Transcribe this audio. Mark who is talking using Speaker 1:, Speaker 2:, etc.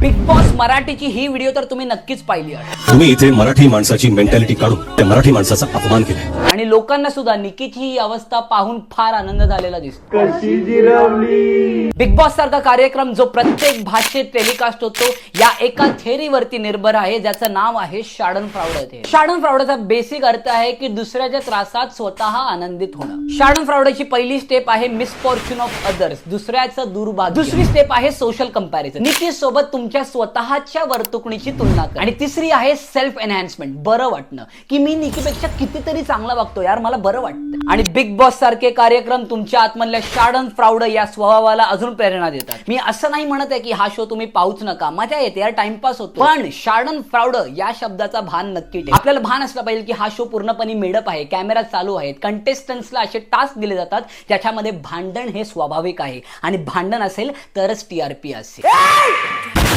Speaker 1: Big boss मराठीची ही video तर तुम्ही नक्कीच पाहिली आहे
Speaker 2: तुम्ही इथे मराठी माणसाची मेंटॅलिटी काढून त्या मराठी माणसाचा अपमान केलाय
Speaker 1: आणि लोकांना सुद्धा निकीची ही अवस्था पाहून फार आनंद झालेला दिसतो। बिग बॉस सारखा कार्यक्रम जो प्रत्येक भाषेत टेलिकास्ट होतो या एका थेअरीवरती निर्भर आहे ज्याचं नाव आहे शाडनफ्राउड। शाडनफ्राउडचा बेसिक अर्थ आहे की दुसऱ्याच्या त्रासात स्वतः आनंदित होणं। शाडनफ्राउडची पहिली स्टेप आहे मिसफॉर्च्यून ऑफ अदर्स, दुसऱ्याचं दुर्भाग्य। दुसरी स्टेप आहे सोशल कंपॅरिझन, निकी सोबत तुमच्या स्वतःच्या वर्तुकणीची तुलना कर। आणि तिसरी आहे सेल्फ एनहॅन्समेंट, बरं वाटणं की मी निकीपेक्षा कितीतरी चांगला वागतो यार, मला बरं वाटतं। आणि बिग बॉस सारखे कार्यक्रम तुमच्या आतमधल्या शाडनफ्राउड या स्वभावाला अजून प्रेरणा देतात। मी असं नाही म्हणत आहे की हा शो तुम्ही पाहूच नका, मजा येते यार, टाइमपास होतो, पण शाडनफ्राउड या शब्दाचा भान नक्की ठेवा। आपल्याला भान असलं पाहिजे की हा शो पूर्णपणे मेडअप आहे, कॅमेरा चालू आहेत, कंटेस्टंट्सला असे टास्क दिले जातात ज्याच्यामध्ये भांडण हे स्वाभाविक आहे आणि भांडण असेल तरच टीआरपी असेल।